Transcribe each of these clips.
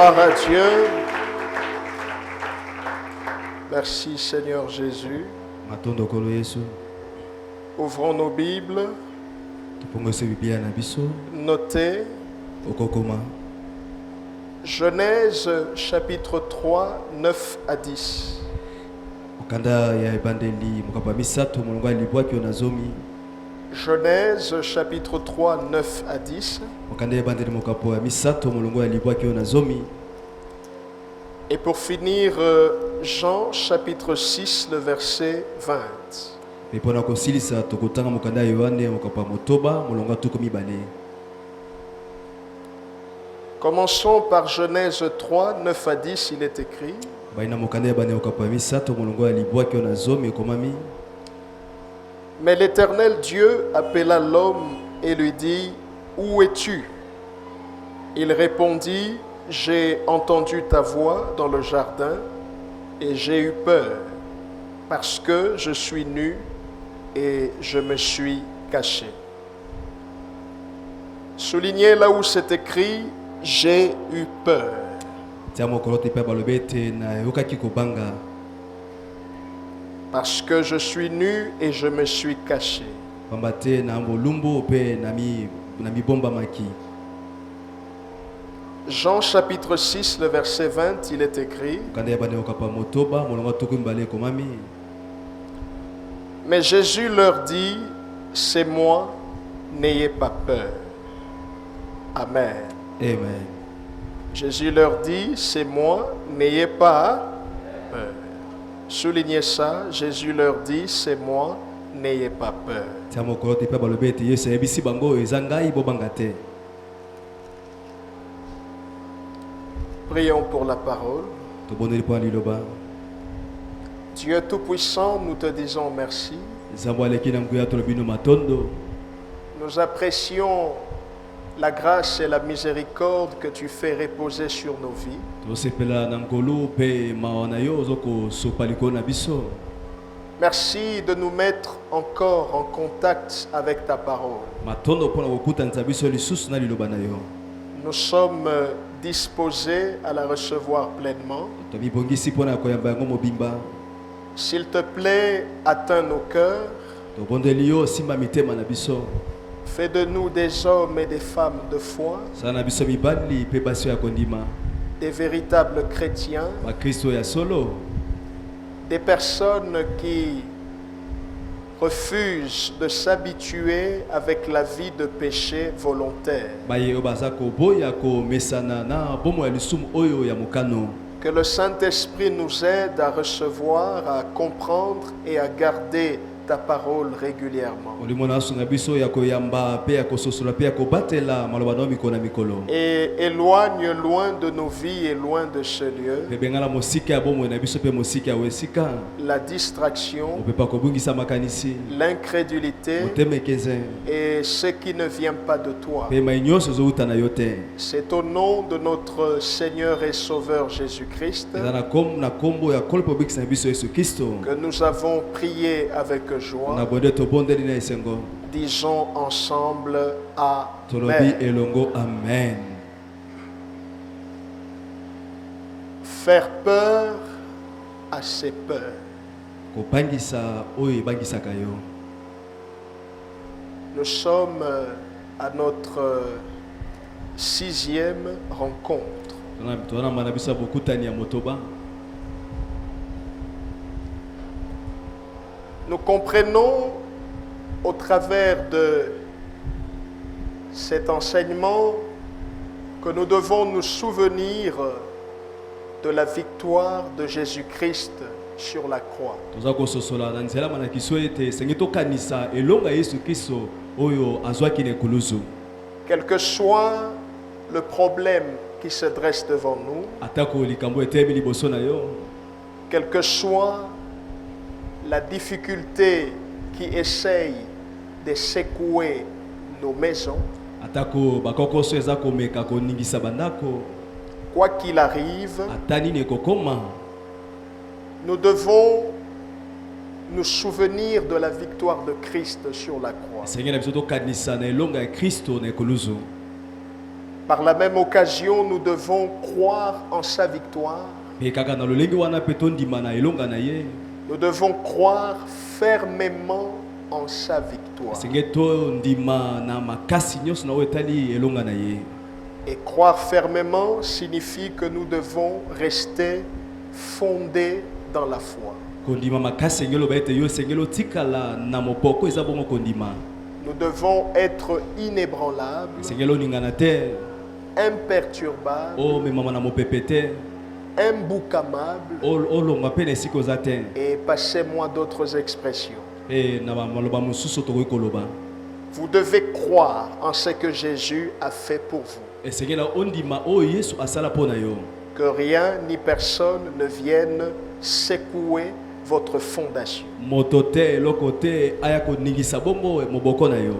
Gloire à Dieu. Merci Seigneur Jésus. Ouvrons nos Bibles. Notez. Genèse chapitre 3, 9 à 10. Genèse chapitre 3, 9 à 10. Et pour finir, Jean chapitre 6, le verset 20. Commençons par Genèse 3, 9 à 10, il est écrit. Mais l'Éternel Dieu appela l'homme et lui dit, « Où es-tu » Il répondit, « J'ai entendu ta voix dans le jardin et j'ai eu peur, parce que je suis nu et je me suis caché. » Soulignez là où c'est écrit, « J'ai eu peur ». Parce que je suis nu et je me suis caché. Jean chapitre 6, le verset 20, il est écrit. Mais Jésus leur dit, c'est moi, n'ayez pas peur. Amen. Amen. Jésus leur dit, c'est moi, n'ayez pas peur. Soulignez ça, Jésus leur dit, c'est moi, n'ayez pas peur. Prions pour la parole. Dieu Tout-Puissant, nous te disons merci. Nous apprécions la grâce et la miséricorde que tu fais reposer sur nos vies. Merci de nous mettre encore en contact avec ta parole. Nous sommes disposés à la recevoir pleinement. S'il te plaît, atteins nos cœurs. Fais de nous des hommes et des femmes de foi, des véritables chrétiens, des personnes qui refusent de s'habituer avec la vie de péché volontaire. Que le Saint-Esprit nous aide à recevoir, à comprendre et à garder ta parole régulièrement. Et éloigne loin de nos vies et loin de ce lieu la distraction, l'incrédulité et ce qui ne vient pas de toi. C'est au nom de notre Seigneur et Sauveur Jésus-Christ que nous avons prié avec joie. Disons ensemble Amen. Faire peur à ses peurs. Nous sommes à notre 6e rencontre. Nous comprenons au travers de cet enseignement que nous devons nous souvenir de la victoire de Jésus-Christ sur la croix. Quel que soit le problème qui se dresse devant nous, quel que soit la difficulté qui essaye de secouer nos maisons, quoi qu'il arrive, nous devons nous souvenir de la victoire de Christ sur la croix. Par la même occasion, nous devons croire en sa victoire. Pe kaka na lolenge wana pe tondima na elonga na ye. Nous devons croire fermement en sa victoire. Senge tondima na makasi nyonso na etali elonga na ye. Et croire fermement signifie que nous devons rester fondés dans la foi. Kondima makasi ngelo ba ete yo sengelo tikala na mopoko eza bongo kondima. Nous devons être inébranlables, Sengelo ningana te. imperturbables, O me mama na mopepete. imboucamables, O longa pe na siko za te. et passez-moi d'autres expressions. E na maloba mususu to koloba. Vous devez croire en ce que Jésus a fait pour vous. E sengela ondima o Yesu asala pona yo. Que rien ni personne ne vienne secouer votre fondation. Motote lokote aya ko ningisa bongo moboko na yo.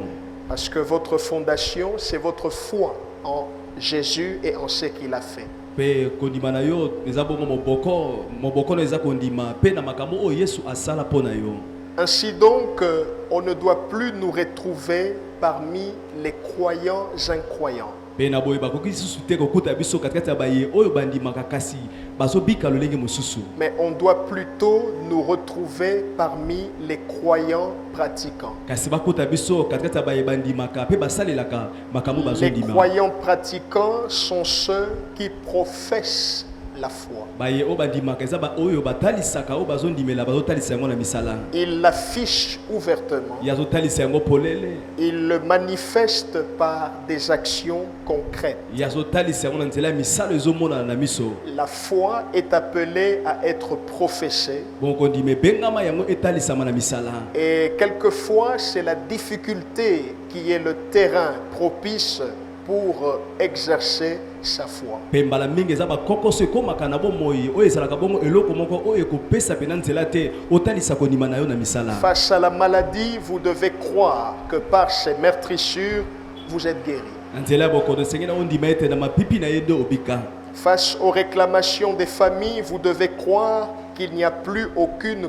Parce que votre fondation, c'est votre foi en Jésus et en ce qu'il a fait. Pe kondima na yo eza bongo moboko na eza kondima pe na makambo o Yesu asala pona yo. Ainsi donc, on ne doit plus nous retrouver parmi les croyants incroyants. Pe na boye bakoki susu te kokuta biso katikati ya baye oyo bandimaka kasi bazobika lolenge mosusu. Mais on doit plutôt nous retrouver parmi les croyants pratiquants. Kasi bakuta biso katikati ya baye bandimaka pe basalelaka makambo Les bazondima. croyants pratiquants sont ceux qui professent la foi. Baye o bandimaka eza ba oyo batalisaka o bazondimela bazotalisa yango na misala. Ils l'affichent ouvertement. Yazotalisa yango polele. Ils le manifestent par des actions concrètes. Yazotalisa yango na nzela ya misala ezomona na miso. La foi est appelée à être professée. Bon kondime bengama yango etalisama na misala. Et quelquefois, c'est la difficulté qui est le terrain propice pour exercer sa foi. Pembala mingi eza bakokoso ekomaka na bomoi oyo ezalaka bongo eloko moko oyo ekopesa pena nzela te otalisa kondima na yo na misala. Face à la maladie, vous devez croire que par ces meurtrissures, vous êtes guéri. Na nzela ya bokono sengela ondima ete na mapipi na ye nde obika. Face aux réclamations des familles, vous devez croire qu'il n'y a plus aucune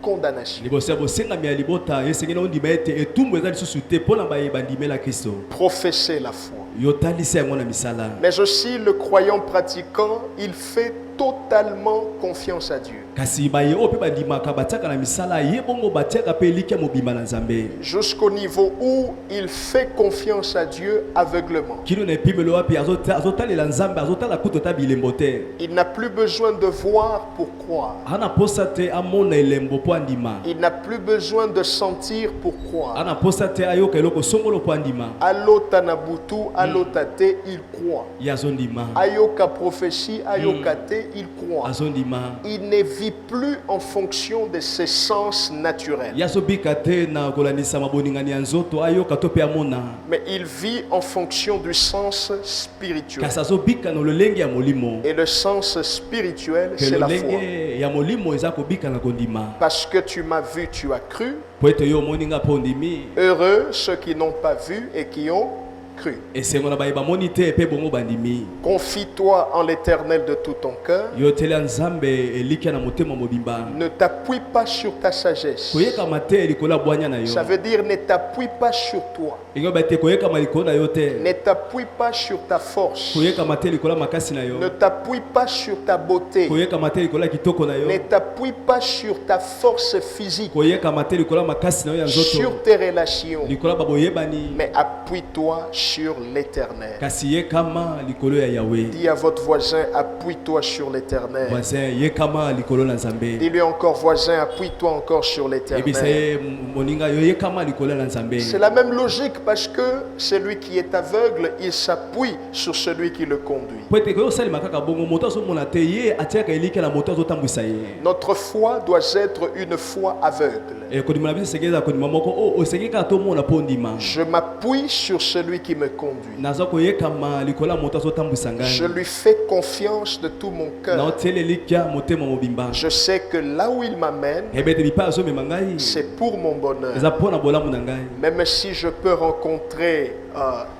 condamnation. Liboso ya bosengami ya libota esengela ondima ete etumbu eza lisusu te mpona baye bandimela Kristo. Professez la foi. Yo talisa yango na misala. Mais aussi, le croyant pratiquant, il fait totalement confiance à Dieu. Kasi baye oyo mpe bandimaka batiaka na misala ye bongo batiaka mpe elikya mobimba na Nzambe. Jusqu'au niveau où il fait confiance à Dieu aveuglement. Kino na epimelo wapi azotalela Nzambe azotala kutu ata bilembo te. Il n'a plus besoin de voir pour croire. Ana posa te amona elembo po andima. Il n'a plus besoin de sentir pour croire. Ana posa te ayoka eloko songolo po andima. Alota nabutu, alota te, il croit. Yazondima. Ayoka prophétie, ayoka te, il croit. Azondima. Il ne vit plus en fonction de ses sens naturels. Yazobika te na kolandisa maboningani ya nzoto ayoka to pe amona. Mais il vit en fonction du sens spirituel. Kasi azobika na lolenge ya molimo. Et le sens spirituel, Ke c'est la foi. lolenge ya molimo eza kobika na kondima. Parce que tu m'as vu, tu as cru. Po ete yo moninga po ondimi. Heureux ceux qui n'ont pas vu et qui ont cru. Esengo na baye bamoni te pe bongo bandimi. Confie-toi en l'Éternel de tout ton cœur. Yo tele Nzambe elikya na motema mobimba. Ne t'appuie pas sur ta sagesse. Koyeka mate likola bwanya na yo. Ça veut dire ne t'appuie pas sur toi. Ingo bate koyeka maliko na yo te. Ne t'appuie pas sur ta force. Koyeka mate likola makasi na yo. Ne t'appuie pas sur ta beauté. Koyeka mate likola kitoko na yo. Ne t'appuie pas sur ta force physique. Koyeka mate likola makasi na yo ya nzoto. Sur tes relations. Likola baboyebani. Mais appuie-toi sur l'Éternel. Kasi yekama likolo ya Yahweh. Dis à votre voisin, appuie-toi sur l'Éternel. Voisin yekama likolo na Nzambe. Dis-lui encore, voisin, appuie-toi encore sur Ebisa l'Éternel. ye moninga yo yekama likolo na Nzambe. C'est la même logique parce que celui qui est aveugle, il s'appuie sur celui qui le conduit. Po ete koyo salima kaka bongo moto azomona te ye atiaka elika na moto azotambwisa ye. Notre foi doit être une foi aveugle. E kodima na biso sengeza kodima moko o osengi kaka tomona po ndima. Je m'appuie sur celui qui me conduit. Naza koyekama likola moto azotambwisa ngai. Je lui fais confiance de tout mon Na cœur. otele elikya motema mobimba. Je sais que là où il m'amène, Ebete bipa azomema ngai. c'est pour mon bonheur. Eza pona bolamu na ngai. Même si je peux rencontrer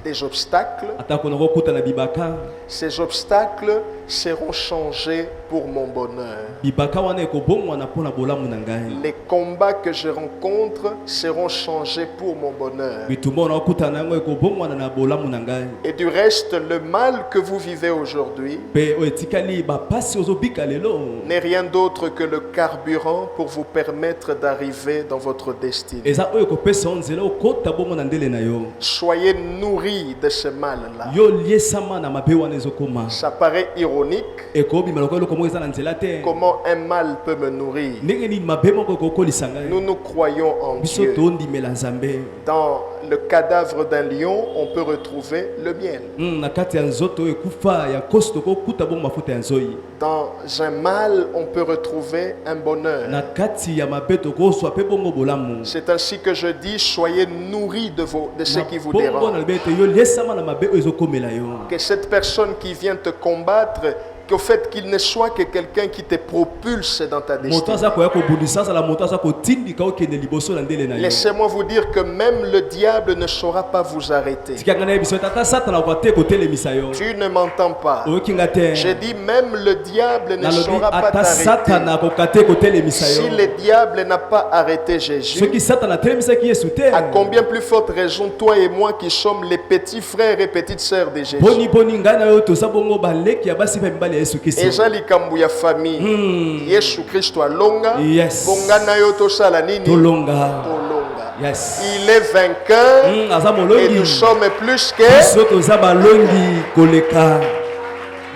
des obstacles, atako na kokuta na bibaka ces obstacles seront changés pour mon bonheur. bibaka wana ekobongwa na pona bolamu na ngai Les combats que je rencontre seront changés pour mon bonheur. bitumba na kokuta na yango ekobongwa na bolamu na ngai Et du reste, le mal que vous vivez aujourd'hui pe oetikali bapasi ozobika lelo n'est rien d'autre que le carburant pour vous permettre d'arriver dans votre destinée. eza oyo ekopesa yo nzela okota bongo na ndele na yo Soyez nourris de ce mal-là. yo liesama na mabe wana ezokoma Ça paraît ironique. ekobima lokola eloko moko eza na nzela te Comment un mal peut me nourrir? ndenge nini mabe moko ekokolisa ngai Nous nous croyons en biso Dieu. tondimela nzambe Dans le cadavre d'un lion, on peut retrouver le miel. na kati ya nzoto oyo ekufa ya kosi tokokuta bongo mafuta ya nzoi Dans un mal, on peut retrouver un bonheur. na kati ya mabe tokozwa mpe bongo bolamu C'est ainsi que je dis, soyez nourris de ce qui vous bongo dérange. na lobi ete yo liesama na mabe oyo ezokomela yo Que cette personne qui vient te combattre, qu'au fait qu'il ne soit que quelqu'un qui te propulse dans ta moto destinée. aza koya kobundisa azala moto aza kotindika okende liboso na ndele na yo Laissez-moi vous dire que même le diable ne saura pas vous arrêter. tikanga na ye biso ete ata satana akoka te kotelemisa yo Tu ne m'entends pas. oyokinga te J'ai dit même le diable ne nalobi saura pas ata t'arrêter. satana akoka te kotelemisa Si yo le diable n'a pas arrêté Jésus, soki satana atelemisaki yesu te à combien plus forte raison toi et moi qui sommes les petits frères et petites sœurs de Jésus. boni ngai na yo toza bongo baleki ya basi mpe mibali ya yesu kristo Eza likambo ya famille. Yesu Kristo alonga. Yes. Bongana yo tosala nini? tolonga Tolonga. yes Il est vainqueur aza et molongi nous sommes plus que. biso toza balongi koleka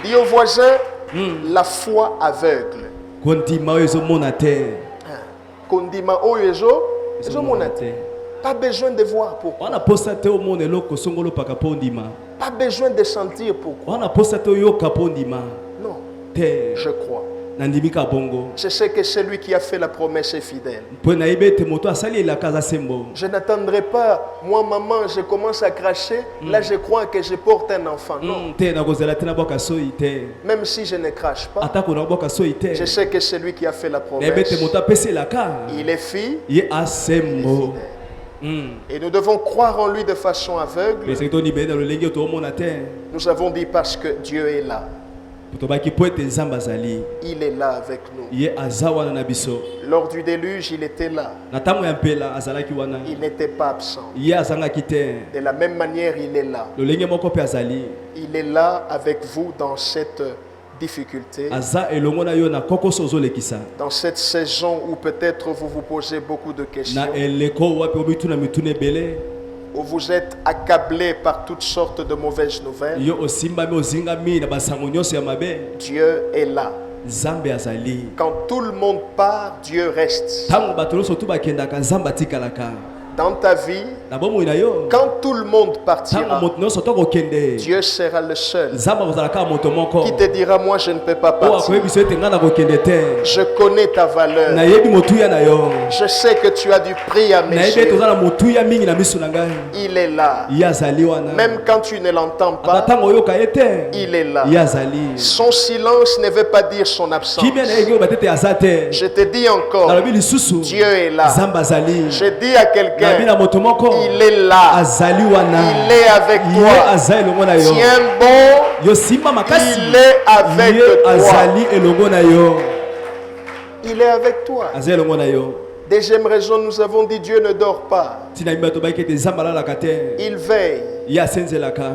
Dis au voisin, la foi aveugle. kondima oyo ezomona te Kondima oyo ezomona te. te Pas besoin de voir pourquoi. wana posa te omona eloko songolo paka mpo ndima Pas besoin de sentir pourquoi. wana posa te oyoka mpo ndima Non, te je crois. nandimika bongo Je sais que celui qui a fait la promesse est fidèle. mpo nayebi ete moto asali elaka aza sembo Je n'attendrai pas, moi maman, je commence à cracher, là je crois que je porte un enfant. Non, te nakozela te nabwaka soi te même si je ne crache pas, atako nabwaka soi te je sais que celui qui a fait la nayebi ete promesse, moto apesi elaka il est fille. ye asembo Et nous devons croire en lui de façon aveugle. eseki tonibeli na lolenge oyo toomona te Nous avons dit parce que Dieu est là. tobaki mpo ete nzambe azali Il est là avec nous. ye aza wana na biso Lors du déluge, il était là. na ntango ya mpela azalaki wana Il n'était pas absent. ye azangaki te De la même manière, il est là. lolenge moko mpe azali Il est là avec vous dans cette difficulté, aza elongo na yo na kokoso ozolekisa dans cette saison où peut-être vous vous posez beaucoup de questions, na eleko wapi omituna mituna ebele où vous êtes accablé par toutes sortes de mauvaises nouvelles. yo osimbami ozingami na basango nyonso ya mabe Dieu est là. nzambe azali Quand tout le monde part, Dieu reste. ntango bato nyonso tu bakendaka nzambe atikalaka Dans ta vie, na bomoi na yo quand tout le monde ntango partira, moto nyonso to kokende Dieu sera le seul nzambe akozalaka moto moko qui te dira, moi je ne peux pas oyo partir. akoyebi biso ete ngai na kokende te Je connais ta valeur. nayebi motuya na yo Je sais que tu as du prix à mes nayebi ete yeux. oza na motuya mingi na miso na ngai Il est là. ye azali wana Même quand tu ne l'entends ata pas, ntango oyoka ye te il est là. ye azali Son silence ne veut pas dire son absence. kimia na ye oyo batete aza te Je te dis encore, nalobi lisusu Dieu est là. nzambe azali Je dis à nabi quelqu'un, na moto moko il est là. azali wana Il est avec ye toi. aza elongo na yo Tiens bon, yo simba makasi il est avec ye toi. azali elongo na yo Il est avec toi. aza elongo na yo Deuxième raison, nous avons dit Dieu ne dort pas. ntina mbi bato bayaki ete nzambe alalaka te Il veille. ye asenzelaka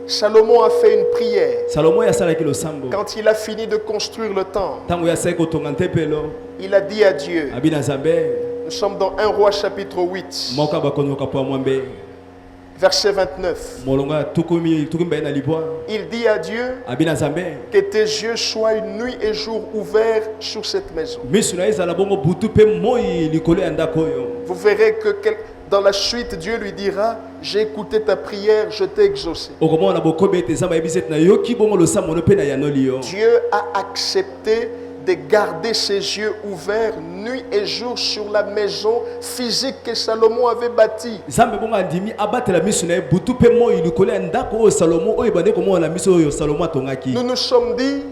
Salomon a fait une prière. salomo oyo asalaki losambo Quand il a fini de construire le temple, ntango oyo asalaki kotonga ntempelo il a dit à Dieu, abi na nzambe nous sommes dans 1 Roi chapitre 8, moko bakonyoka po ya mwambe verset 29. molongo ya tukumi mbaye na libwa Il dit à Dieu, abi na nzambe que tes yeux soient une nuit et jour ouverts sur cette maison. miso na ye ezala bongo butu mpe moi likolo ya ndako oyo Vous verrez que dans la suite, Dieu lui dira, j'ai écouté ta prière, je t'ai exaucé. okomona bokobi ete nzambe ayebisi ete nayoki bongo losambo no mpe na yanoli yo Dieu a accepté de garder ses yeux ouverts nuit et jour sur la maison physique que Salomon avait bâtie. nzambe bongo andimi abatela miso na ye butu mpe moi likolo ya ndako oyo salomo oyo ebande komona na miso oyo salomo atongaki Nous nous sommes dit,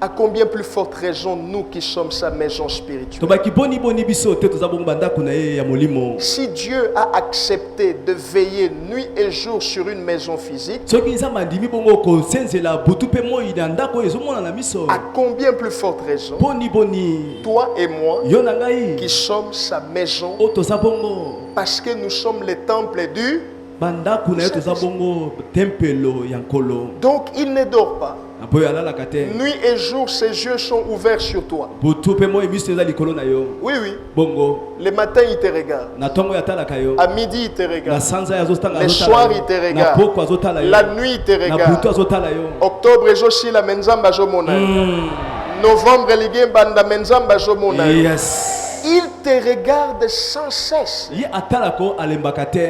À combien plus forte raison nous qui sommes sa maison spirituelle. tobaki boni boni biso te toza bongo bandako na ye ya molimo. Si Dieu a accepté de veiller nuit et jour sur une maison physique, soki nzambe andimi bongo kosenzela butu mpe moi na ndako oyo ezomona na miso, à combien plus forte raison boni boni toi et moi yo na ngai qui sommes sa maison, oyo toza bongo parce que nous sommes les temples du... bandako na ye toza bongo tempelo ya nkolo. Donc il ne dort pas. apo oyo alalaka te Nuit et jour, ses yeux sont ouverts sur toi. butu mpe moi miso eza likolo na yo. Oui, oui. bongo Le matin, il te regarde. na ntongo ya talaka yo, À midi, il te na regarde. sanza ya azotanga Le soir, il te na regarde. poko azotala yo, La nuit, il te na butu regarde. azotala yo. Octobre, aussi la menzamba jomona. Novembre, ligue banda menzamba jomona. Yes. Il te regarde sans cesse. ye atalako alembaka te.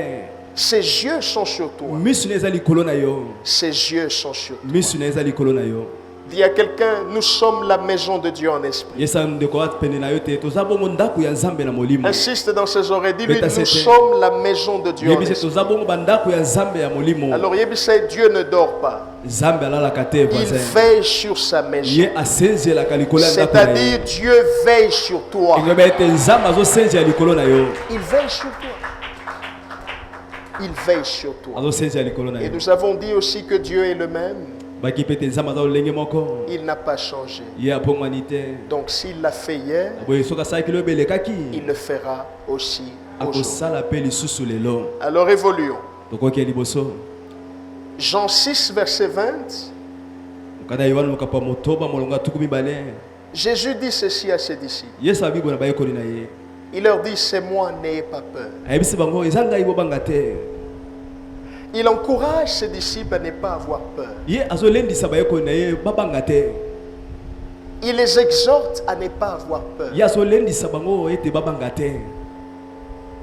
Ses yeux sont sur toi. misu na eza likolo na yo, Ses yeux sont sur toi. misu na eza likolo na yo. Dis à quelqu'un, nous sommes la maison de Dieu en esprit. yesa ndeko pene na yo te toza bongo ndako ya nzambe na molimo. Insiste dans ses oreilles. Dis-lui, Beta nous sete. sommes la maison de Dieu en yebise esprit. toza bongo bandako ya nzambe ya molimo. Alors, Yébissé, Dieu ne dort pas. nzambe alalaka te Il voisin, veille sur sa maison. ye asenzelaka likolo ya ndako na C'est-à-dire, ye. Dieu veille sur toi. elobi ete nzambe azosenzela likolo na yo, Il veille sur toi. Il veille sur toi. azosenzela likolo na Et yo. nous avons dit aussi que Dieu est le même. baki mpe ete nzambe aza lolenge moko, Il n'a pas changé. ye apongwani te. Donc s'il l'a fait hier, boye soki asalaki loyo belekaki, il le fera aussi aujourd'hui. akosala mpe lisusu lelo. Alors évoluons. tokoki ya liboso Jean 6, verset 20. mokanda yohane mokambo ya motoba molongo ya tuku mibale. Jésus dit ceci à ses disciples. yesu abibo na bayekoli na ye, Il leur dit, c'est moi, n'ayez pas peur. ayebisi bango eza ngai bobanga te. Il encourage ses disciples à ne pas avoir peur. ye azolendisa bayekoli na ye babanga te. Il les exhorte à ne pas avoir peur. ye azolendisa bango ete babanga te.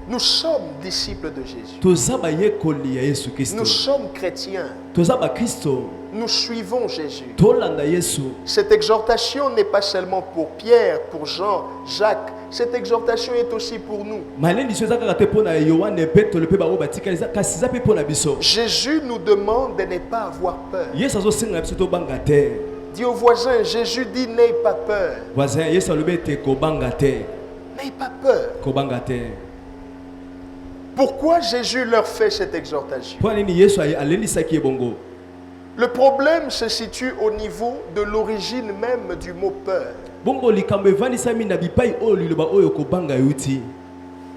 Nous sommes disciples de Jésus. toza bayekoli ya yesu kristo, Nous sommes chrétiens. toza bakristo, Nous suivons Jésus. tolanda yesu. Cette exhortation n'est pas seulement pour Pierre, pour Jean, Jacques. Cette exhortation est aussi pour nous. malendiso eza kaka te mpo na yohane petolo mpe bango batikali, kasi eza mpe mpo na biso. Jésus nous demande de ne pas avoir peur. yesu azosenga biso tobanga te. Dis au voisin, Jésus dit n'aie pas peur. voisin, yesu alobi ete kobanga te, N'aie pas peur. kobanga te. Pourquoi Jésus leur fait cette exhortation? mpo nini yesu alendisaki ye bongo? Le problème se situe au niveau de l'origine même du mot peur. bongo likambo evandisami na bipai oyo liloba oyo kobanga euti.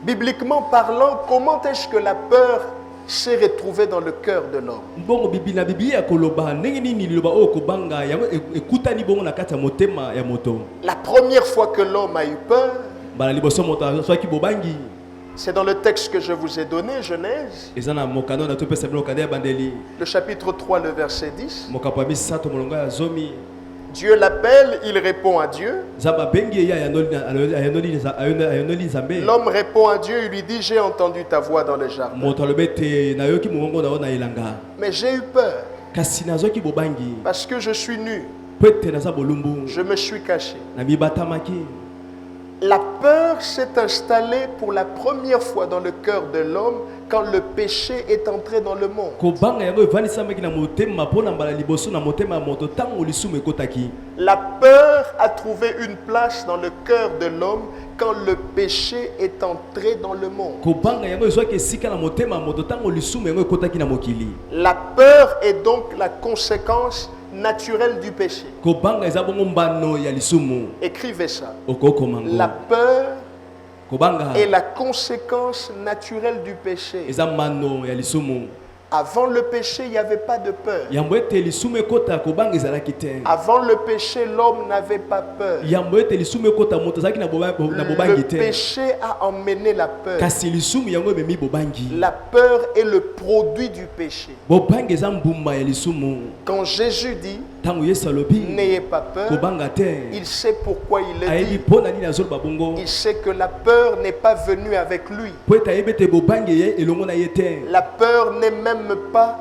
Bibliquement parlant, comment est-ce que la peur s'est retrouvée dans le cœur de l'homme? bongo na biblia ya koloba ndenge nini liloba oyo kobanga yango ekutani bongo na kati ya motema ya moto. La première fois que l'homme a eu peur, mbala liboso moto azwaki bobangi, c'est dans le texte que je vous ai donné, Genèse, eza na mokano na topesa bino kanda ya bandeli, le chapitre 3, le verset 10. mokambo ya misato molongo ya zomi. Dieu l'appelle, il répond à Dieu. nzambe abengi ye ayonoli nzambe. L'homme répond à Dieu, il lui dit, j'ai entendu ta voix dans le jardin, moto alobi ete nayoki mongongo na yo na elanga, mais j'ai eu peur kasi nazwaki bobangi parce que je suis nu, mpo ete naza bolumbu, je me suis caché. na mibatamaki. La peur s'est installée pour la première fois dans le cœur de l'homme quand le péché est entré dans le monde. kobanga yango evandisamaki na motema mpo na mbala liboso na motema ya moto ntango lisumu ekotaki. La peur a trouvé une place dans le cœur de l'homme quand le péché est entré dans le monde. kobanga yango ezwaki esika na motema ya moto ntango lisumu yango ekotaki na mokili. La peur est donc la conséquence naturelle du péché. kobanga eza bongo mbano ya lisumu. Écrivez ça. okokomango La peur kobanga est la conséquence naturelle du péché. eza mbano ya lisumu. Avant le péché, il n'y avait pas de peur. yambo ete lisumu ekota kobanga ezalaki te. Avant le péché, l'homme n'avait pas peur. yambo ete lisumu ekota moto azalaki na bobangi Le te. péché a emmené la peur. kasi lisumu yango ememi bobangi. La peur est le produit du péché. bobangi eza mbumba ya lisumu. Quand Jésus dit ntango yesu alobi n'ayez pas peur, kobanga te, il sait pourquoi il le ayebi dit. mpo na nini azoloba bongo. Il sait que la peur n'est pas venue avec lui. po ete ayebi ete bobangi ye elongo na ye te. La peur n'est même pas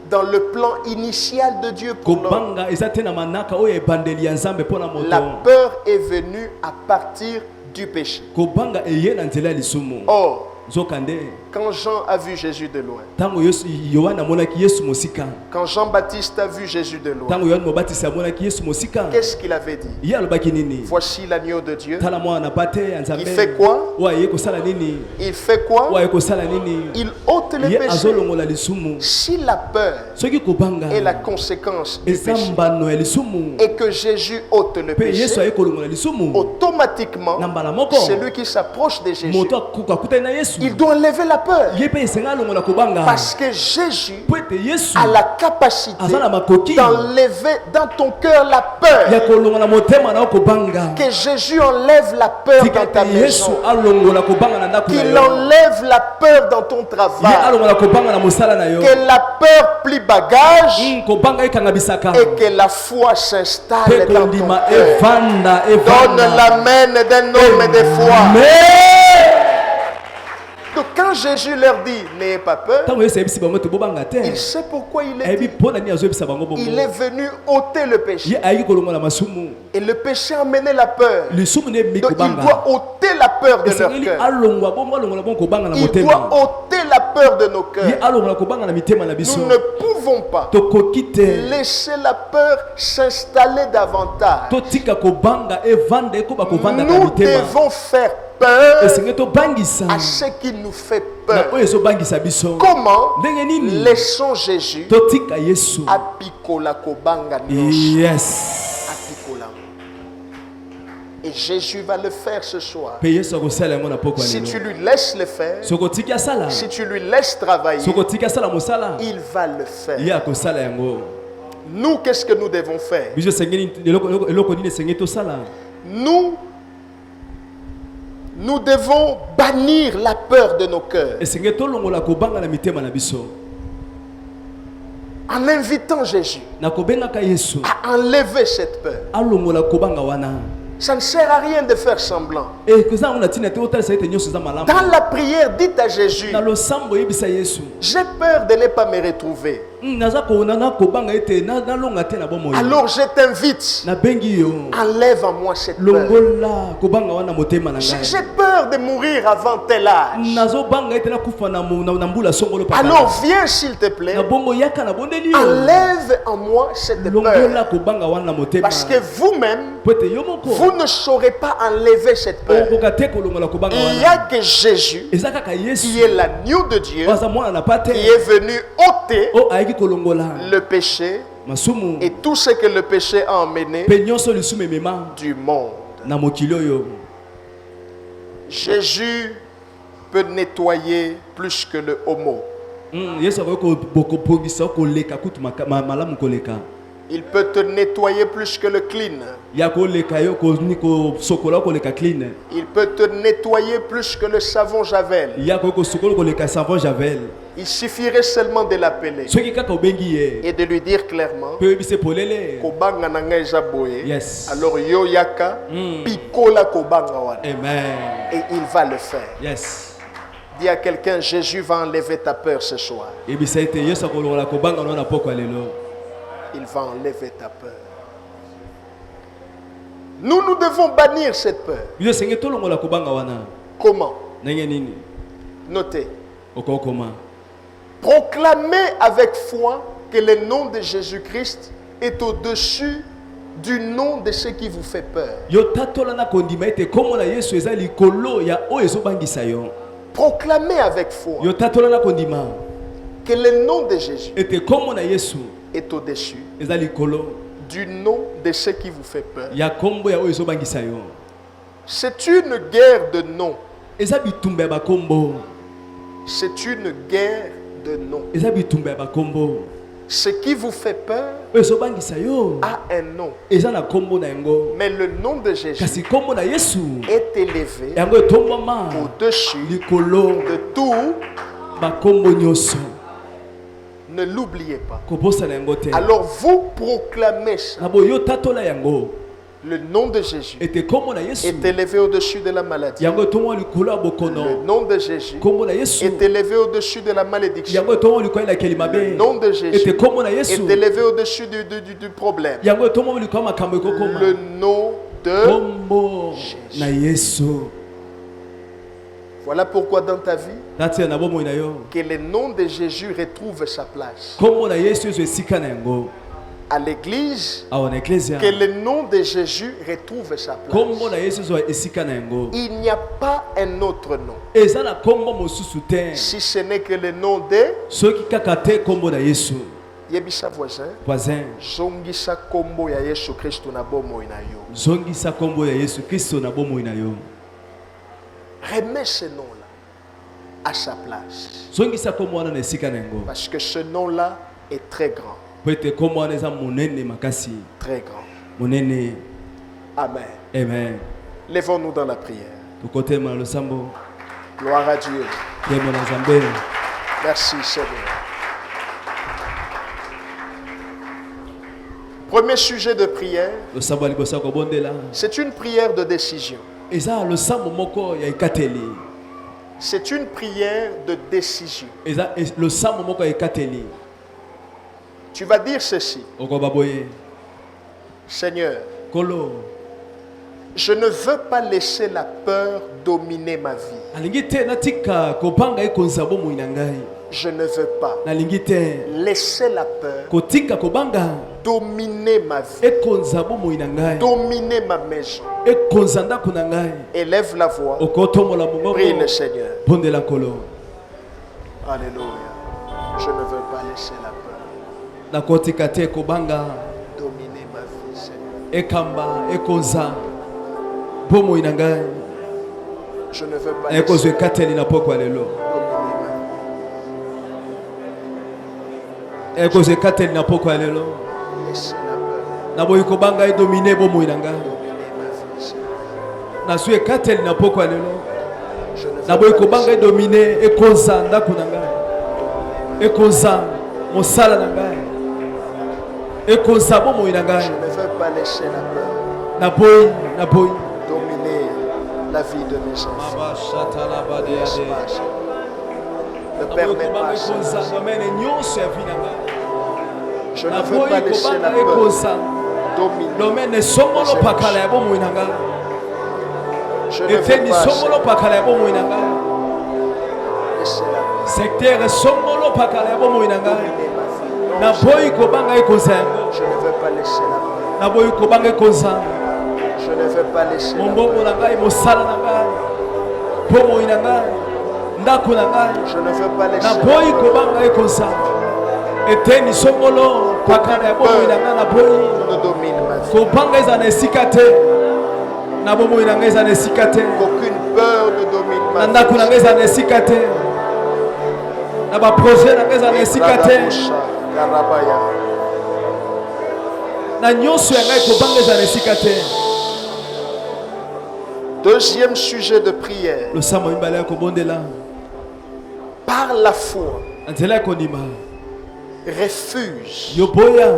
dans le plan initial de Dieu pour l'homme. kobanga eza te na manaka oyo ebandeli ya nzambe mpo na moto. La peur est venue à partir du péché. kobanga eye na nzela ya lisumu. Or, Zokande. Quand Jean a vu Jésus de loin, Tango Yohana monaki Yesu mosika. quand Jean-Baptiste a vu Jésus de loin, Tango Yohana mobatisa monaki Yesu mosika. qu'est-ce qu'il avait dit? Ye alobaki nini? Voici l'agneau de Dieu. Tala mwana pate Nzambe. Il fait quoi? Wa ye kosala nini? Il fait quoi? Wa ye kosala nini? Il ôte les Ye péchés. azolongola lisumu. Si la peur Soki kobanga. est la conséquence du péché Ezambano ya lisumu. et que Jésus ôte le Pe Yesu péché, aye kolongola lisumu. automatiquement, Nambala moko. celui qui s'approche de Jésus, Moto akuta na Yesu. il doit enlever la peur. Ye pe esenga longola kobanga. Parce que Jésus Po ete Yesu a la capacité azala makoki. d'enlever dans ton cœur la peur. Ya kolongola motema na kobanga. Que Jésus enlève la peur dans ta Yesu maison. alongola kobanga na ndako na Qu'il yo. enlève la peur dans ton Ye travail. alongola kobanga na mosala na yo. Que la peur plie bagage Kobanga ekanga bisaka. et que la foi s'installe Pe dans ton kondima cœur. evanda Donne evanda. l'amen d'un homme de foi. Mais Donc quand Jésus leur dit n'ayez pas peur, tango Yesu ebisi bango te bobanga te. il sait pourquoi il est Ebi dit. pona ni azoyebisa bango bongo. Il est venu ôter le péché. Ye ayiki kolongola masumu. Et le péché a amené la peur. Lisumu ne mi Donc il kobanga. doit ôter la peur de leur Esengeli cœur. alongwa bongo alongola bongo kobanga na Il motema. doit ôter la peur de nos Ye cœurs. alongola kobanga na mitema na biso. Nous ne pouvons pas Tokoki te. laisser la peur s'installer davantage. Totika kobanga evanda ekoba kovanda na Nous mitema. devons faire peur Esenge tobangisa. à ce qui nous fait Na peur. oyo ezobangisa biso. Comment? Ndenge nini? Laissons Jésus Totika Yesu. apikola kobanga nyonso. Yes. Apikola. Et Jésus va le faire ce soir. Pe Yesu akosala yango na poko ya Si tu lelo. lui laisses le faire, Soko tiki asala. si tu lui laisses travailler, Soko tiki asala mosala. il va le faire. Ye akosala yango. Nous, qu'est-ce que nous devons faire? Biso sengeni eloko nini sengeni tosala. Nous devons bannir la peur de nos cœurs Esenge tolongola kobanga na mitema na biso. en invitant Jésus Na kobengaka Yesu. à enlever cette peur. Alongola kobanga wana. Ça ne sert à rien de faire semblant. Eh koza ona tina te otalisa ete nyonso za malamu. Dans la prière, dites à Jésus, Na losambo yebisa Yesu. j'ai peur de ne pas me retrouver. Naza ko na kobanga ete na longa te na bomoyo. Alors je t'invite, Na bengi yo. enlève en moi cette peur. Longola kobanga wana motema na ngai. J'ai peur de mourir avant tel âge. Nazo banga ete na kufa na mbula songolo papa. Alors viens s'il te plaît, Na bongo yaka na bondeli yo. enlève en moi cette peur. Longola kobanga wana motema. Parce que vous-même, Pete yo moko. vous ne saurez pas enlever cette peur. Okoka te kolongola kobanga Il n'y a wana. que Jésus, Eza kaka Yesu. qui est l'agneau de Dieu, Baza mwana na pate. qui est venu ôter O ayiki kolongola. le péché Masumu. et tout ce que le péché a emmené Pe nyonso lisumu emema du monde. na mokili oyo. Jésus peut nettoyer plus que le homo. Yesu akoki kobongisa koleka kutu malamu koleka. Il peut te nettoyer plus que le clean. Ya koleka yo kosokola koleka clean. Il peut te nettoyer plus que le savon Javel. Ya kosokola koleka savon Javel. Il suffirait seulement de l'appeler Soki kaka obengi ye. et de lui dire clairement Pe yebise polele. kobanga na ngai eza boye. Yes. Alors yo yaka pikola kobanga wana. Amen. Et il va le faire. Yes. Dis à quelqu'un, Jésus va enlever ta peur ce soir. Yebisa ete Yesu akolongola kobanga na poko ya lelo. Il va enlever ta peur. Nous devons bannir cette peur. Biso senge tolongola kobanga wana. Comment? Ndenge nini? Notez. Okokoma. Proclamez avec foi que le nom de Jésus-Christ est au-dessus du nom de ce qui vous fait peur. Yo tatola na kondima ete komo na Yesu eza likolo ya oyo ezobangisa yo. Proclamez avec foi Yo tatola na kondima que le nom de Jésus ete komo na Yesu est au-dessus eza likolo du nom de ce qui vous fait peur. ya kombo ya oyo ezobangisa yo. C'est une guerre de noms. Eza bitumba ya bakombo. C'est une guerre de noms. Eza bitumba ya bakombo. Ce qui vous fait peur Oyo ezobangisa yo. a un nom. Eza na kombo na yango. Mais le nom de Jésus Kasi kombo na Yesu est élevé yango etombama au-dessus likolo de tout. bakombo nyonso. Ne l'oubliez pas. Kobosa na yango te. Alors vous proclamez ça. Na boyo tatola yango. Le nom de Jésus Ete kombo na Yesu. est élevé au-dessus de la maladie. Yango etomo likolo ya Le bokono. nom de Jésus Kombo na Yesu. est élevé au-dessus de la malédiction. Yango etomo likolo ya kelima Le be. nom de Jésus Ete kombo na Yesu. est élevé au-dessus du problème. Yango etomo likolo ya makambo ekokoma. Le nom de Kombo na Yesu. Voilà pourquoi dans ta vie, natia na bomoi na yo que le nom de Jésus retrouve sa place. kombo na Yesu ezo esika na yango À l'église, awa na eklezia que le nom de Jésus retrouve sa place. kombo na Yesu ezo esika na yango Il n'y a pas un autre nom, eza na kombo mosusu te si ce n'est que le nom de soki kaka te kombo na Yesu Yebisa voisin. voisin Zongisa kombo ya Yesu Kristo na bomoi na yo. zongisa kombo ya Yesu Kristo na bomoi na yo Remets ce nom-là à sa place. zongisa kombo wana na esika na yango Parce que ce nom-là est très grand. po ete kombo wana eza monene makasi Très grand. monene Amen. amen Lèvons-nous dans la prière. tokotema na losambo Gloire à Dieu. tembo na nzambe Merci Seigneur. Premier sujet de prière, losambo ya liboso ya kobondela c'est une prière de décision. eza losambo moko ya ekateli C'est une prière de décision. eza losambo moko ya ekateli Tu vas dire ceci. okoba boye Seigneur, kolo je ne veux pas laisser la peur dominer ma vie. nalingi te natika kopanga ekonza bomoi na ngai Je ne veux pas nalingi te laisser la peur kotika kobanga dominer ma vie, ekonza bomoi na ngai dominer ma maison. ekonza ndako na ngai Élève la voix. okotombola mongongo Prie le Seigneur. bondela nkolo Alléluia. Je ne veux pas laisser la peur nakotika te kobanga dominer ma vie, Seigneur. ekamba ekonza bomoi na ngai Je ne veux pas ekozwa laisser ekateli na poko ya lelo dominer ma vie. ekozwa ekateli na poko ya lelo Laisser la peur naboyi kobanga edomine bomoi na ngai dominer ma vie, Seigneur. nazwi ekateli na poko ya lelo Je ne veux naboyi pas kobanga laisser edomine ekonza ndako na ngai ekonza mosala na ngai ekonza bomoi na ngai Je ne veux pas laisser la peur naboyi dominer la vie de mes enfants. Laisse pas, Seigneur. Ne naboyi permets kobanga pas, ekonza Seigneur. domene nyonso ya vi na ngai Je ne veux pas naboyi laisser la kobanga peur ekonza dominer. domene songolo pakala ya bomoi na ngai Je ne veux eteni pas songolo pakala ya bomoi na ngai laisser la peur secteur songolo pakala ya bomoi na ngai dominer ma vie. Non, naboyi kobanga ekonza yango je ne veux pas laisser la peur. naboyi kobanga ekonza Je ne veux pas laisser la mombongo peur. na ngai mosala na ngai bomoi na ngai ndako na ngai Je ne veux pas laisser la naboyi peur kobanga ekonza eteni songolo pakala ya bomoi na ngai naboyi ne domine ma vie. kobanga eza na esika te na bomoi na ngai eza na esika te Qu'aucune peur ne domine na ma ndako na ngai eza na esika te na baprojet na ngai eza na esika te Karabaya. na nyonso ya ngai kobanga eza na esika te Deuxième sujet de prière. losambo mibale ya kobondela Par la foi, na nzela ya kondima refuse yoboya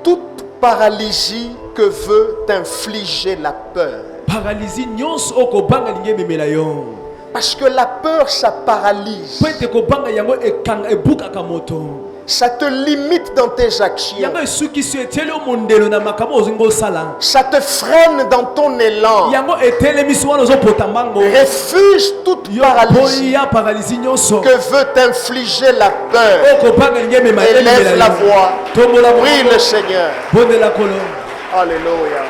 toute paralysie que veut t'infliger la peur. paralysie nyonso oyo kobanga lingi ememela yo Parce que la peur, ça paralyse. po ete kobanga yango ekanga ebukaka moto Ça te limite dans tes actions. yango esukisi etieli yo mondelo na makambo ozingi osala Ça te freine dans ton élan. yango etelemisi wana ozopota mbango Refuse toute paralysie yoboya paralysie nyonso que veut t'infliger la peur. oyo kobanga lingi ememela Élève la voix. tombola Prie le Seigneur. bondela kolo Alléluia.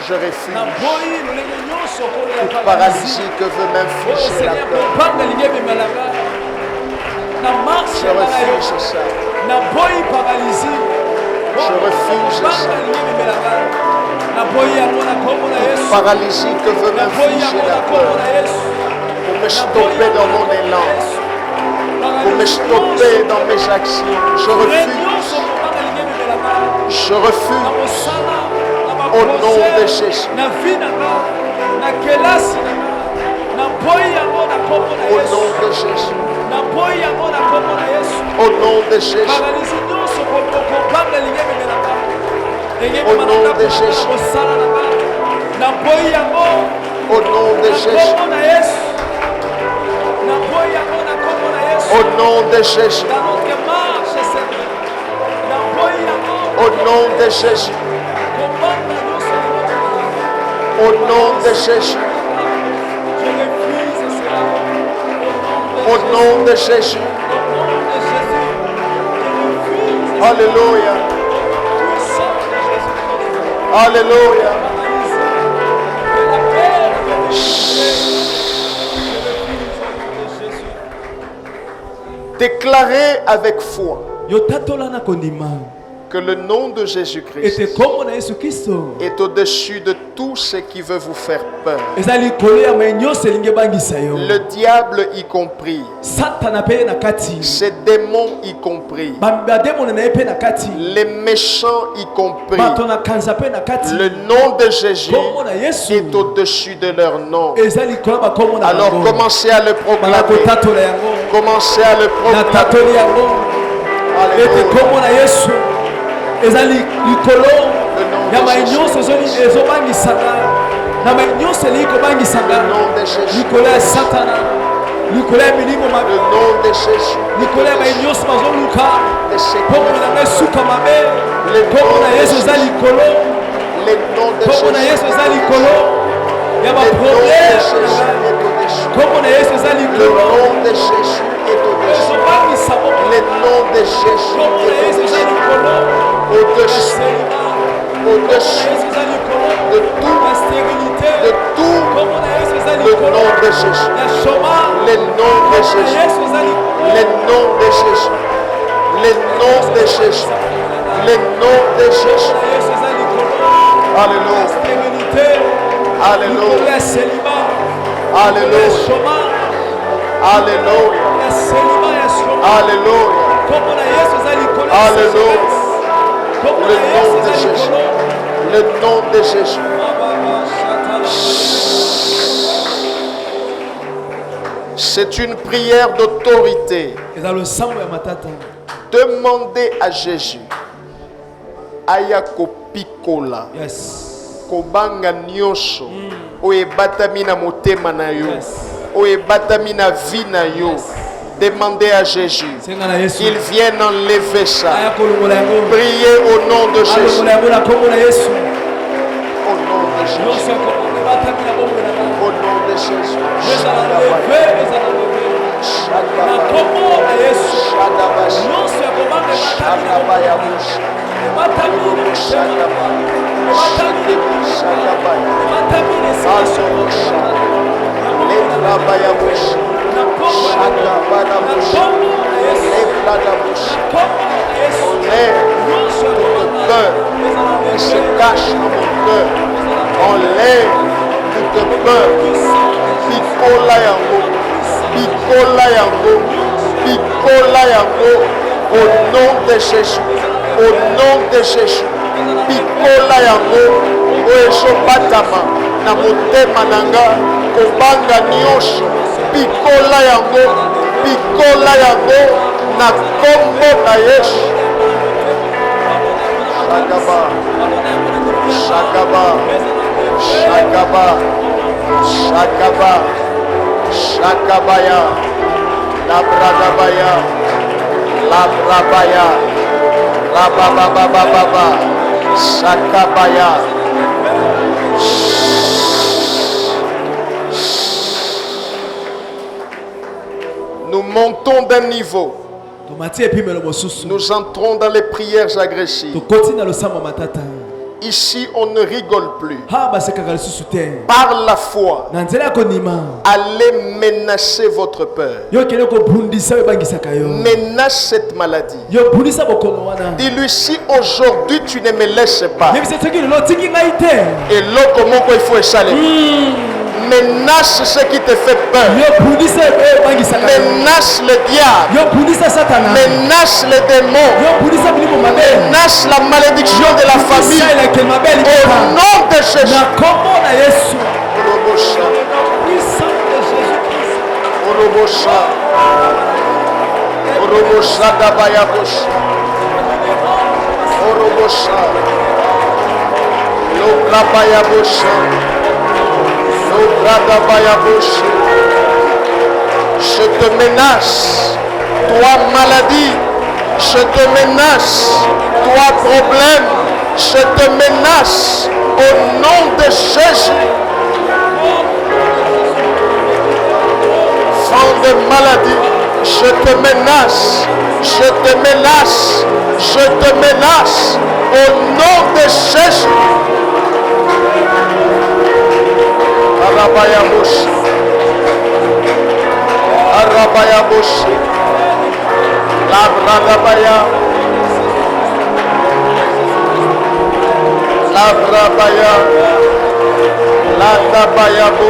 Je refuse naboyi lolenge nyonso kolela toute paralysie que veut m'infliger la peur. kobanga lingi ememelanga na marshe Je refuse ça. naboyi paralysie Je refuse ça. kobanga lingi ememelanga naboyi yango na kombo na yesu Paralysie que veut naboyi m'infliger yango la na kombo peur. na yesu Pour me stopper dans mon élan. Pour me stopper dans mes actions. Je refuse. Je refuse. Au nom de Jésus. na vie na nga na kelasi na nga naboyi yango na kombo na Au yesu nom de Jésus. naboyi yango na kombo na yesu Au nom de Jésus. paralysie nyonso kobanga lingi ememelanga ndenge Au nom de Jésus. kosala na nga naboyi yango Au nom de na Jésus. kombo na yesu naboyi yango na kombo na yesu Au nom de Jésus. dans notre marche Seigneur naboyi yango Au nom de Jésus. kobanga nyonso Au nom de Jésus. je refuse cela nom de Jésus. Alléluia. Alléluia. Déclarez avec foi que le nom de Jésus-Christ est au-dessus de tout ce qui veut vous faire peur. Le diable y compris, ses démons y compris, les méchants y compris. Le nom de Jésus est au-dessus de leur nom. Alors commencez à le proclamer. Commencez à le proclamer. Ezali likolo ya mainyoso ezobangisanga na mainyoso elikobangisanga likolo ya satana likolo ya milimo mabe likolo ya mainyoso bazoluka kombo na ngai suka mabe kombo na Yesu eza likolo kombo na Yesu eza likolo ya baproblème kombo na Yesu eza likolo ezobangisa le nom de Jésus kombo na Yesu eza likolo au-dessus de tout, le nom de Jésus, le nom de Jésus, le nom de Jésus, le nom de Jésus, le nom de Jésus. Alléluia. Alléluia. Alléluia. Alléluia. Alléluia. Alléluia. Le nom de Jésus. Le nom de Jésus. C'est une prière d'autorité. Demandez à Jésus. Ayako pikola. Kobanga nyosho. Oye batamina motema na yo. Oye batamina vie na yo. Demandez à Jésus qu'il vienne enlever ça. Priez au nom de Jésus. Au nom de Jésus. Au nom de Jésus. Qui se cache dans mon cœur, enlève toute peur. Pikola yango, pikola yango, pikola yango, au nom de Jésus, au nom de Jésus. Pikola yango, oeso batama na motema nanga, kobanga nyosho. Pikola yango na kombo na Yesu. Shakaba, Shakaba, Shakaba, Shakabaya, Labradabaya, Labrabaya, Rabababababa, Shakabaya. Nous montons d'un niveau. Nous entrons dans les prières agressives. Ici, on ne rigole plus. Par la foi, allez menacer votre peur. Menace cette maladie. Dis-lui, si aujourd'hui tu ne me laisses pas. Et là, comment il faut échaler? Menace ce qui te fait peur. Menace le diable. Menace les démons. Menace la malédiction de la famille. Au nom de Jésus. Je te menace, toi maladie, je te menace, toi problème, je te menace au nom de Jésus. Fond de maladie, Je te menace. Je te menace. Je te menace. Au nom de Jésus. Arabayabush. Arabayabush. Labradabaya. Labrabaya. Landabayabu.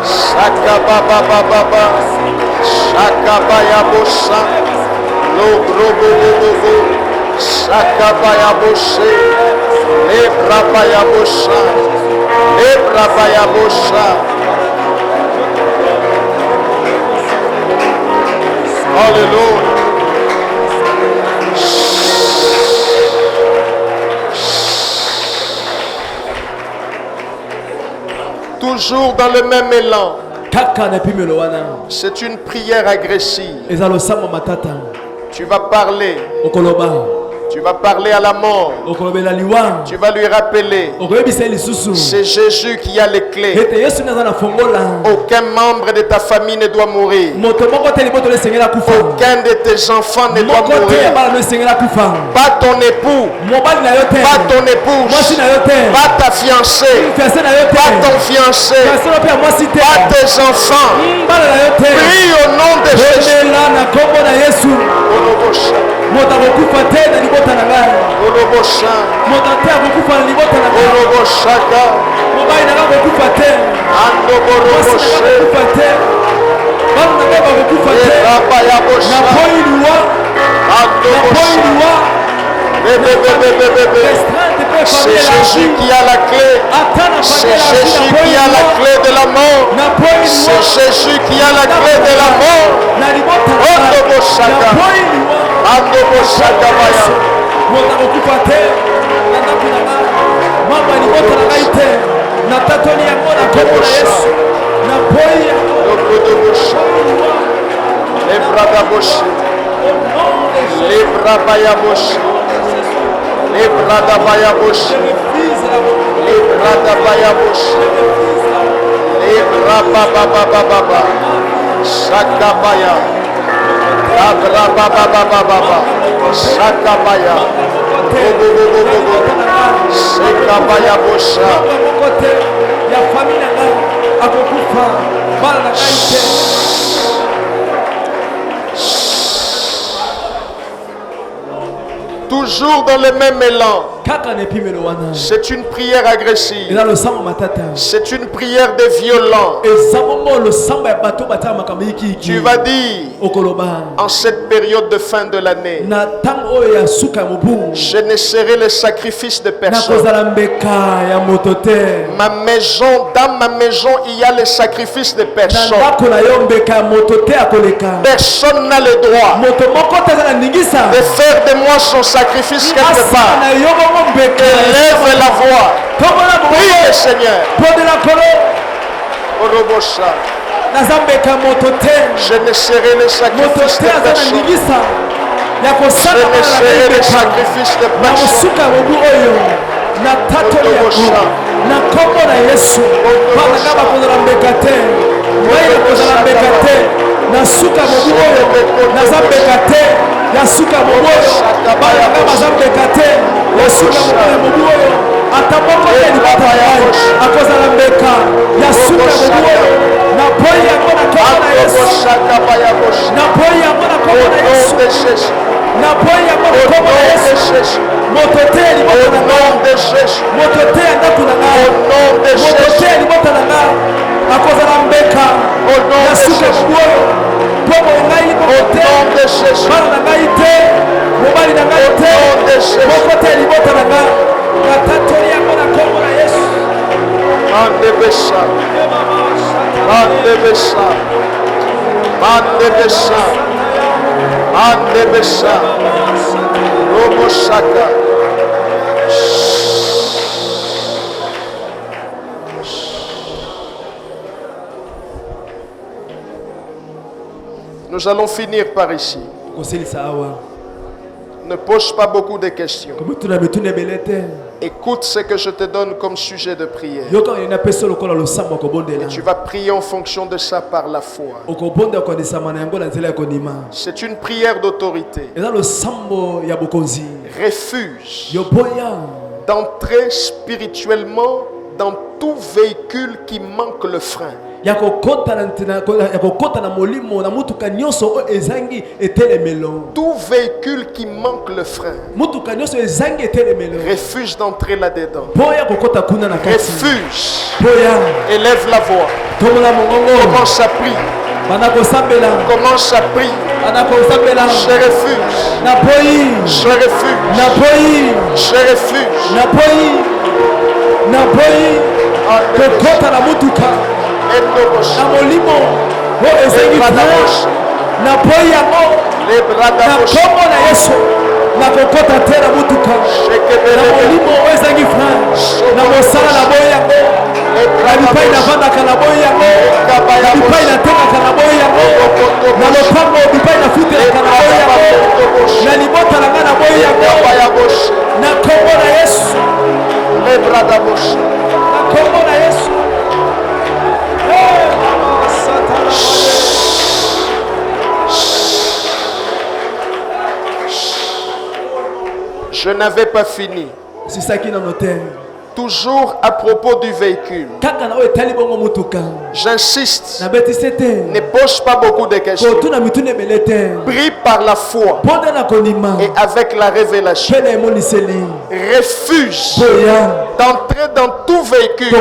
Sakababababa. Sakabayabusa. Logrobobobobo. Sakabayabusa. Lebrabayabusa. Lebrabayabusa. Alléluia. Toujours dans le même élan. C'est une prière agressive. Tu vas parler. Tu vas parler à la mort. Tu vas lui rappeler. C'est Jésus qui a les clés. Aucun membre de ta famille ne doit mourir. Aucun de tes enfants ne doit mourir. Pas ton époux. Pas ton épouse. Pas ta fiancée. Pas ton fiancé. Pas tes enfants. Prie au nom de Jésus. motakokufa tena libota na ngai motate akokufa na libota na ngai mobali na ngai akokufa te akokufa te bana na ngai bakokufa te napoyi liwa c'est Jésus qui a la clé. C'est Jésus qui a la clé de la mort. C'est Jésus qui a la clé de la mort. Librada bayabush, librada bayabush, libraba baba baba, sakabaya, libraba baba baba, sakabaya, sakabaya busha. Ya famille na akokufa bala na kaite. Toujours dans le même élan. C'est une prière agressive. C'est une prière de violence. Tu vas dire en cette période de fin de l'année, je ne serai le sacrifice de personne. Ma maison, dans ma maison, il y a le sacrifice de personne. Personne n'a le droit de faire de moi son sacrifice quelque part. Élève la voix. Prie le Seigneur. Je ne serai le sacrifice de personne. Je ne serai le sacrifice de personne. Nasuka mobuyo nazambekate yasuka mobuyo bana bazambekate yasuka mobuyo ataboko ya libata yayo akozala mbeka yasuka mobuyo na poi yango na koma na Yesu na poi yango na koma na Yesu na poi yango na koma na Yesu motote libata na motote ndako na motote libata na akozala mbeka yasuka mobuyo pomo ngai mokote bana na ngai te mobali na ngai te mokote libota na ngai natatoli yango na kombo na Yesu Mandebesha Mandebesha Mandebesha Mandebesha Roboshaka. Nous allons finir par ici. Ne pose pas beaucoup de questions. Écoute ce que je te donne comme sujet de prière. Et tu vas prier en fonction de ça par la foi. C'est une prière d'autorité. Refuse d'entrer spirituellement dans tout véhicule qui manque le frein. Tout véhicule qui manque le frein, refuse d'entrer là-dedans. Refuse. Élève la voix. Commence à prier. Commence à prier. Je refuse. Je refuse. Je refuse. Kokota na mutuka na molimo o ezengi na boyi yango na kombo na Yesu na kokota te na mutuka na molimo o ezengi frein na mosala na boyi yango na bipai na vandaka na boyi yango na bipai na tekaka na boyi yango na lopango bipai na futelaka na boyi yango na libota na nga na boyi yango na kombo na Yesu Comment la Yesu? Je n'avais pas fini. C'est ça qui est dans nos terres. Toujours à propos du véhicule. J'insiste. Ne pose pas beaucoup de questions. Prie par la foi et avec la révélation. Refuse d'entrer dans tout véhicule.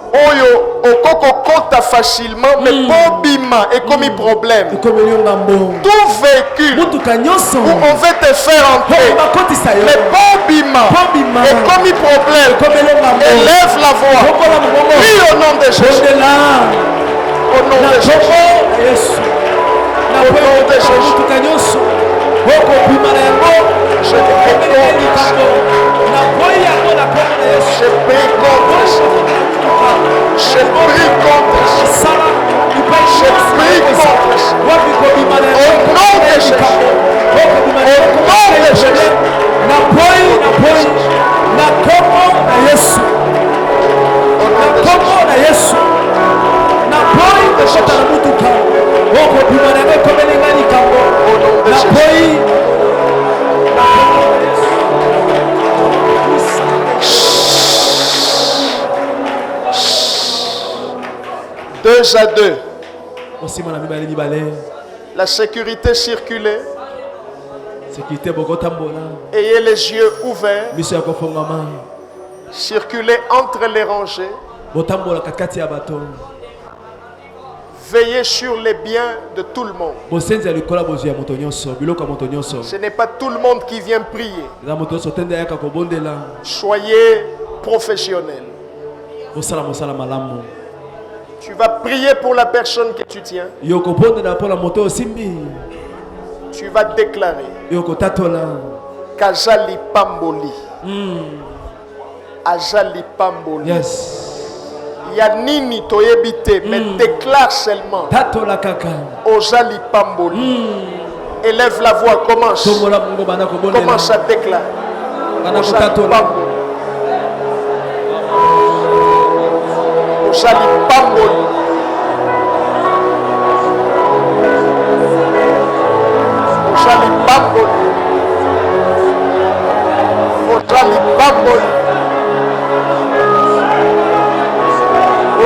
Oyo okoko kota facilement mais pas bima et comme problème. Tout véhicule où on veut te faire entrer mais pas bima et comme problème. Élève la voix. Prie au nom de Jésus. Au nom de Jésus. Au nom de Jésus. Je prie contre ça. Je prie contre ça. Je prie contre ça. Je prie contre ça. Au nom de Jésus. Au nom de Jésus. Na komo na Yesu. Na komo na Yesu. Na boy de shatana mutuka. Oko bimana be komelinga likambo. Na boy. Deux à deux. La sécurité circulait. Ayez les yeux ouverts. Circulez entre les rangées. Veillez sur les biens de tout le monde. Ce n'est pas tout le monde qui vient prier. Soyez professionnels. Tu vas prier pour la personne que tu tiens. Tu vas déclarer Kazali Pamboli. Azali Pamboli. Yes. Yanini toyebite, mais déclare seulement Ozali Pamboli. Élève la voix, commence. Commence à déclarer. Ozali Pamboli. Ozali Pamboli. Ozali Pamboli.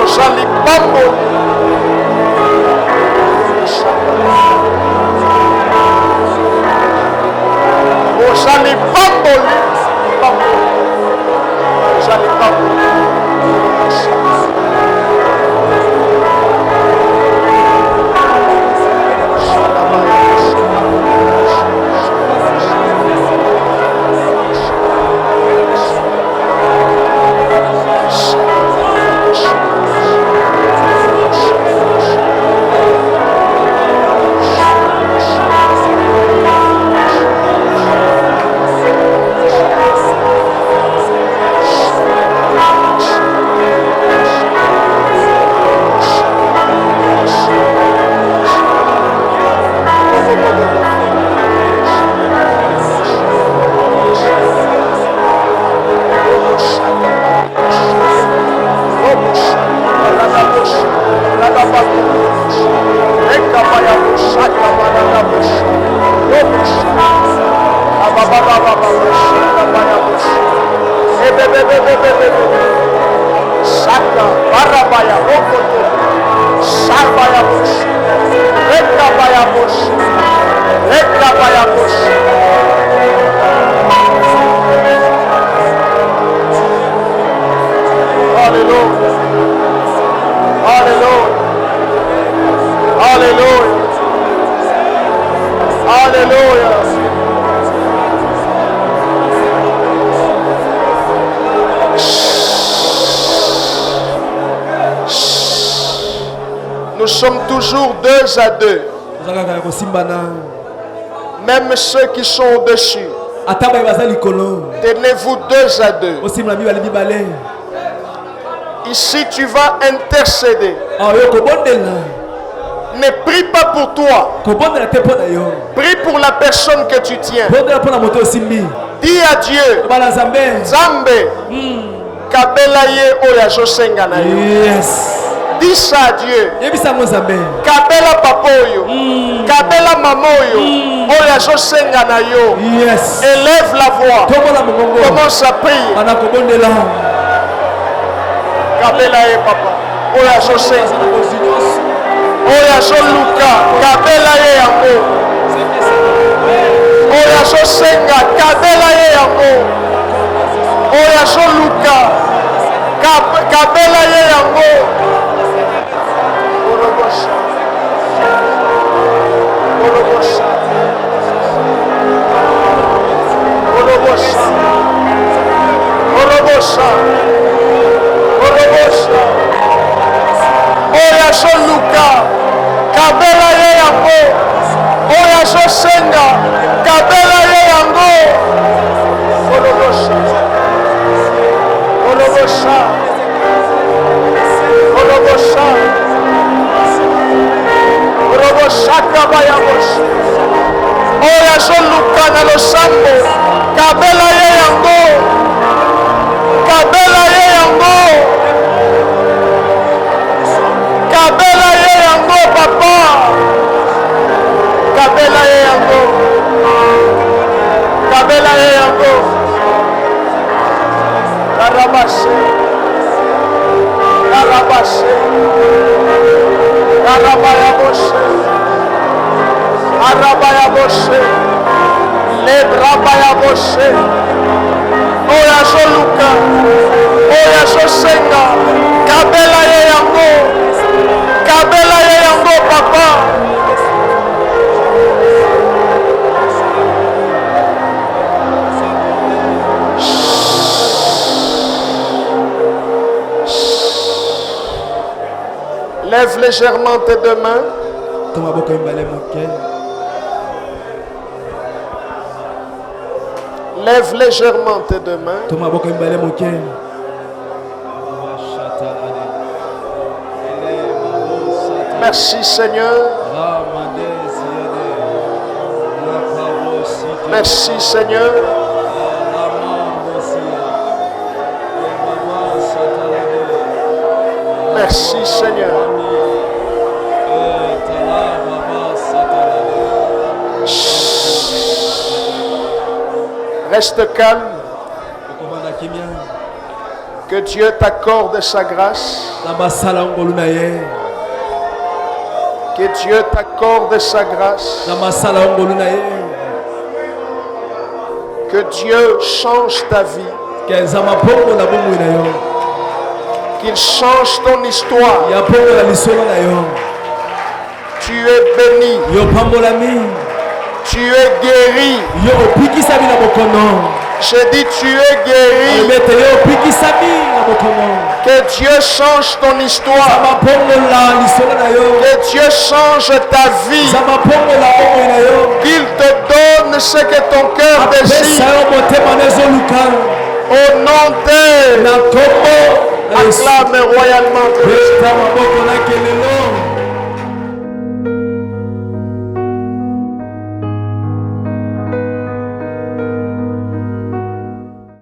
Ozali Pamboli. Ozali Pamboli. Ozali Pamboli. Ozali Pamboli. Nous sommes toujours 2 à 2. Même ceux qui sont au-dessus. Tenez-vous 2 à 2. Ici, tu vas intercéder. Ne prie pas pour toi. Prie pour la personne que tu tiens. Dis à Dieu. Zambe. Kabela ye oya josenga na yo. Yes. Dis ça à Dieu. Kabela papa oyo. Kabela mama oyo. Oya josenga na yo. Yes. Élève la voix. Commence à prier. Kabela ye papa. Oya josenga. Oya joluka. Kabela ye yango. Oya josenga. Kabela ye yango. Oya joluka. Kabela ye yango. Oya joluka. Kabela ye yango. Oya josenga. Kabela ye yango. Oya joluka na losambo. Kabela ye yango. Kabela ye yango. Kabela ye yango papa. Kabela ye yango. Kabela ye yango. Karabashe. Karabashe. Karabaya boshe. Arabaya boshe. Lebrabaya boshe. Oya joluka. Oya josenga. Kabela ye yango. Kabela ye yango papa. Lève légèrement tes 2 mains. Lève légèrement tes 2 mains. Merci Seigneur. Merci Seigneur. Merci Seigneur. Reste calme. Que Dieu t'accorde sa grâce. Que Dieu t'accorde sa grâce. Que Dieu change ta vie. Qu'il change ton histoire. Tu es béni. Tu es guéri. J'ai dit tu es guéri. Que Dieu change ton histoire. Que Dieu change ta vie. Qu'il te donne ce que ton cœur désire. Au nom de... Acclame royalement.